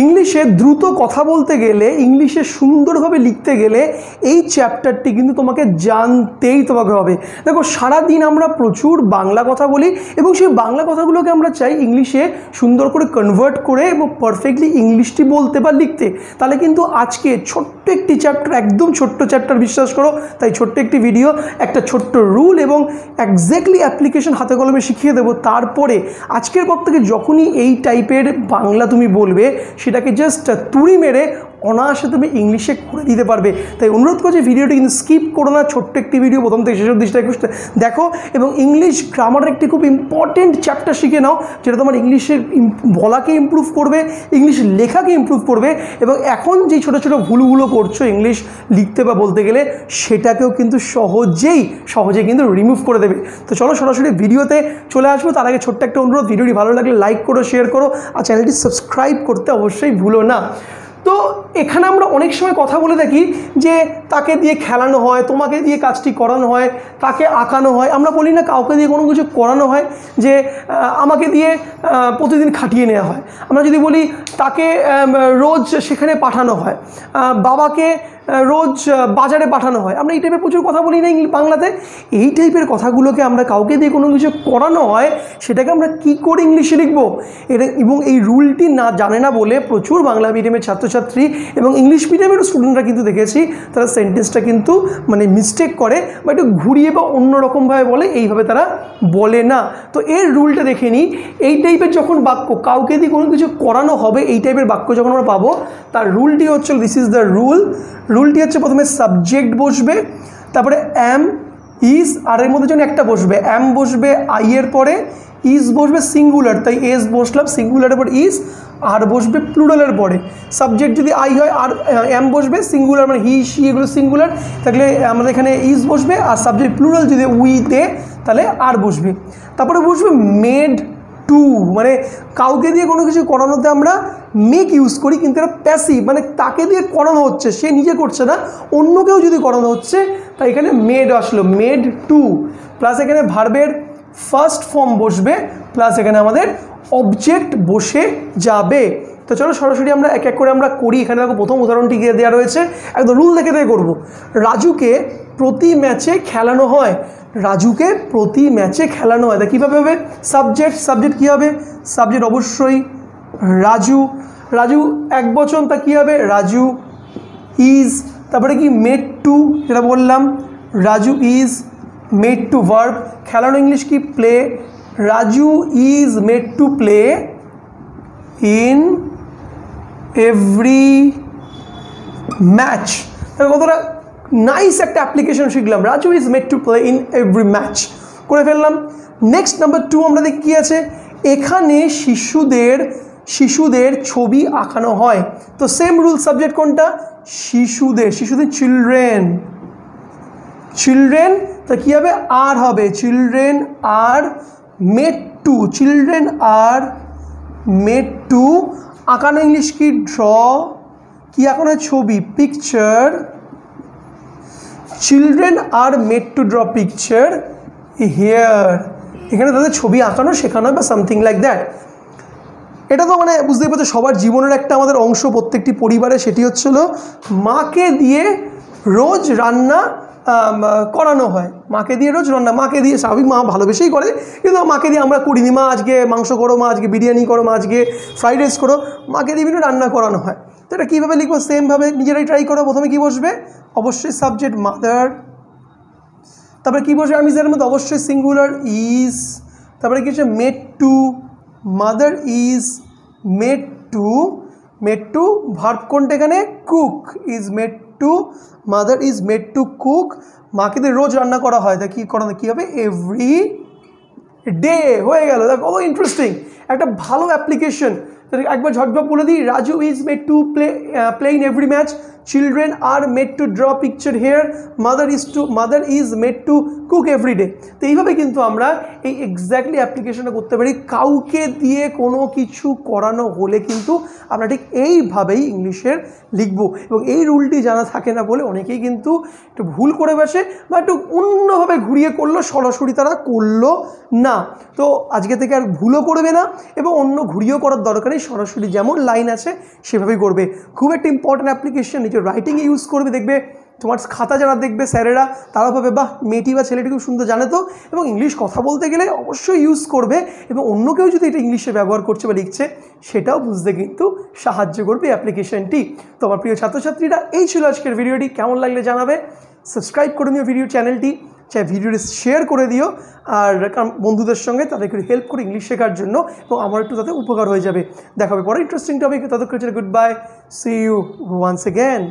ইংলিশে দ্রুত কথা বলতে গেলে, ইংলিশে সুন্দরভাবে লিখতে গেলে এই চ্যাপ্টারটি কিন্তু তোমাকে জানতেই তোমাকে হবে। দেখো সারাদিন আমরা প্রচুর বাংলা কথা বলি এবং সেই বাংলা কথাগুলোকে আমরা চাই ইংলিশে সুন্দর করে কনভার্ট করে এবং পারফেক্টলি ইংলিশটি বলতে বা লিখতে। তাহলে কিন্তু আজকে ছোট্ট একটি চ্যাপ্টার, একদম ছোট্ট চ্যাপ্টার, বিশ্বাস করো, তাই ছোট্ট একটি ভিডিও, একটা ছোট্ট রুল এবং এক্স্যাক্টলি অ্যাপ্লিকেশন হাতে কলমে শিখিয়ে দেবো। তারপরে আজকের পর থেকে যখনই এই টাইপের বাংলা তুমি বলবে সেটাকে জাস্ট তুড়ি মেরে অনায়াসে তুমি ইংলিশে করে দিতে পারবে। তাই অনুরোধ করছি ভিডিওটি কিন্তু স্কিপ করো না, ছোট্ট একটি ভিডিও প্রথম থেকে শেষ অবধি দেখো এবং ইংলিশ গ্রামারের একটি খুব ইম্পর্টেন্ট চ্যাপ্টার শিখে নাও, যেটা তোমার ইংলিশের বলাকে ইমপ্রুভ করবে, ইংলিশ লেখাকে ইমপ্রুভ করবে এবং এখন যে ছোটো ছোটো ভুলগুলো করছো ইংলিশ লিখতে বা বলতে গেলে সেটাকেও কিন্তু সহজেই কিন্তু রিমুভ করে দেবে। তো চলো সরাসরি ভিডিওতে চলে আসবো। তার আগে ছোট্ট একটা অনুরোধ, ভিডিওটি ভালো লাগলে লাইক করো, শেয়ার করো আর চ্যানেলটি সাবস্ক্রাইব করতে অবশ্যই ভুলো না। তো এখানে আমরা অনেক সময় কথা বলে থাকি যে তাকে দিয়ে খেলানো হয়, তোমাকে দিয়ে কাজটি করানো হয়, তাকে আঁকানো হয়। আমরা বলি না কাউকে দিয়ে কোনো কিছু করানো হয়, যে আমাকে দিয়ে প্রতিদিন খাটিয়ে নেওয়া হয়। আমরা যদি বলি তাকে রোজ সেখানে পাঠানো হয়, বাবাকে রোজ বাজারে পাঠানো হয়, আমরা এই টাইপের প্রচুর কথা বলি না বাংলাতে। এই টাইপের কথাগুলোকে আমরা কাউকে দিয়ে কোনো কিছু করানো হয় সেটাকে আমরা কি করে ইংলিশে লিখবো এটা, এবং এই রুলটি জানে না বলে প্রচুর বাংলা মিডিয়ামের ছাত্রছাত্রী এবং ইংলিশ মিডিয়ামের স্টুডেন্টরা কিন্তু দেখেছি তারা সেন্টেন্সটা কিন্তু মানে মিস্টেক করে বা একটু ঘুরিয়ে বা অন্যরকমভাবে বলে, এইভাবে তারা বলে না। তো এর রুলটা দেখে নিই। এই টাইপের যখন বাক্য কাউকে দিয়ে কোনো কিছু করানো হবে, এই টাইপের বাক্য যখন আমরা পাবো, তার রুলটি হচ্ছে, দিস ইজ দ্য রুলটি হচ্ছে প্রথমে সাবজেক্ট বসবে, তারপরে অ্যাম, ইজ, আর এর মধ্যে যখন একটা বসবে, অ্যাম বসবে আই এর পরে, ইজ বসবে সিঙ্গুলার, তাই এস বসলাম সিঙ্গুলারের পর ইজ, আর বসবে প্লুরালের পরে। সাবজেক্ট যদি আই হয় আর এম বসবে সিঙ্গুলার, মানে হি সি এগুলো সিঙ্গুলার থাকলে আমাদের এখানে ইজ বসবে, আর সাবজেক্ট প্লুরাল যদি উই দে তাহলে আর বসবে। তারপরে বসবে মেড টু, মানে কাউকে দিয়ে কোনো কিছু করানোতে আমরা মেক ইউজ করি, কিন্তু এটা প্যাসিভ, মানে তাকে দিয়ে করানো হচ্ছে, সে নিজে করছে না, অন্য কেউ যদি করানো হচ্ছে, তাই এখানে মেড আসলো, মেড টু, প্লাস এখানে ভার্বের ফার্স্ট ফর্ম বসবে, প্লাস এখানে আমাদের অবজেক্ট বসে যাবে। তো চলো সরাসরি আমরা এক এক করে আমরা করি। এখানে দেখো প্রথম উদাহরণটি দেওয়া রয়েছে, একদম রুল দেখে করবো। রাজুকে প্রতি ম্যাচে খেলানো হয়, রাজুকে প্রতি ম্যাচে খেলানো হয়, তা কীভাবে হবে? সাবজেক্ট কী হবে? সাবজেক্ট অবশ্যই রাজু এক বচন, তা কী হবে? রাজু ইজ, তারপরে কি মেড টু, যেটা বললাম Raju is made two, verb, খেলানো ইংলিশ কি? Play, Raju is made to play in every match. কতটা নাইস একটা অ্যাপ্লিকেশন শিখলাম, Raju is made to play in every match করে ফেললাম। নেক্সট নাম্বার 2 আমরা দেখি কী আছে। এখানে শিশুদের ছবি আঁকানো হয়, তো সেম রুল, সাবজেক্ট কোনটা? শিশুদের চিলড্রেন, তা কী হবে? আর হবে, চিলড্রেন আর মেড টু, আঁকানো ইংলিশ কি? ড্র, কি আঁকানো? ছবি, picture, children are made to draw picture here, এখানে তাদের ছবি আঁকানো শেখানো বা সামথিং লাইক দ্যাট। এটা তো মানে বুঝতেই পারছো সবার জীবনের একটা আমাদের অংশ, প্রত্যেকটি পরিবারে, সেটি হচ্ছিল মাকে দিয়ে রোজ রান্না করানো হয়, মাকে দিয়ে রোজ রান্না, মাকে দিয়ে স্বাভাবিক মা ভালোবেসেই করে, কিন্তু মাকে দিয়ে আমরা করিনি, মা আজকে মাংস করো, মা আজকে বিরিয়ানি করো, মা আজকে ফ্রাইড রাইস করো, মাকে দিয়ে বিভিন্ন রান্না করানো হয়। তো এটা কীভাবে লিখবো? সেমভাবে নিজেরাই ট্রাই করো। প্রথমে কী বসবে? অবশ্যই সাবজেক্ট মাদার, তারপরে কী বসবে? আমি যার মধ্যে অবশ্যই সিঙ্গুলার ইজ, তারপরে কী হচ্ছে? Made to, mother is made two, verb কোনটা এখানে? Cook, is made two, mother is made to cook, মাকে দিয়ে রোজ রান্না করা হয়, তা কী করানো? কী হবে? এভরি ডে, হয়ে গেল। দেখো কত ইন্টারেস্টিং একটা ভালো অ্যাপ্লিকেশন। একবার ঝটঝট বলে দিই, Raju is made to play in every match, children are made to draw picture here, mother is made to cook everyday. তো এইভাবে কিন্তু আমরা এই এক্স্যাক্টলি অ্যাপ্লিকেশনটা করতে পারি। কাউকে দিয়ে কোনো কিছু করানো হলে কিন্তু আমরা ঠিক এইভাবেই ইংলিশের লিখবো। এবং এই রুলটি জানা থাকে না বলে অনেকেই কিন্তু একটু ভুল করে বসে বা একটু অন্যভাবে ঘুরিয়ে করলো, সরাসরি তারা করলো না। তো আজকে থেকে আর ভুলও করবে না এবং অন্য ঘুরিয়েও করার দরকার নেই, সরাসরি যেমন লাইন আছে সেভাবেই করবে। খুব একটা ইম্পর্ট্যান্ট অ্যাপ্লিকেশন, নিজের রাইটিংয়ে ইউজ করবে। দেখবে তোমার খাতা যারা দেখবে স্যারেরা, তারা ভাবে বাহ মেয়েটি বা ছেলেটি খুব সুন্দর জানে তো। এবং ইংলিশ কথা বলতে গেলে অবশ্যই ইউজ করবে এবং অন্য কেউ যদি এটা ইংলিশে ব্যবহার করছে বা লিখছে সেটাও বুঝতে কিন্তু সাহায্য করবে অ্যাপ্লিকেশনটি। তো আমার প্রিয় ছাত্রছাত্রীরা, এই ছিল আজকের ভিডিওটি। কেমন লাগলে জানাবে, সাবস্ক্রাইব করে দিও ভিডিও চ্যানেলটি, চাই ভিডিওটি শেয়ার করে দিও আর বন্ধুদের সঙ্গে, তাদেরকে হেল্প করে ইংলিশ শেখার জন্য এবং আমার একটু তাতে উপকার হয়ে যাবে। দেখা হবে পরে ইন্টারেস্টিং টপিক। ততক্ষণ good bye, see you once again.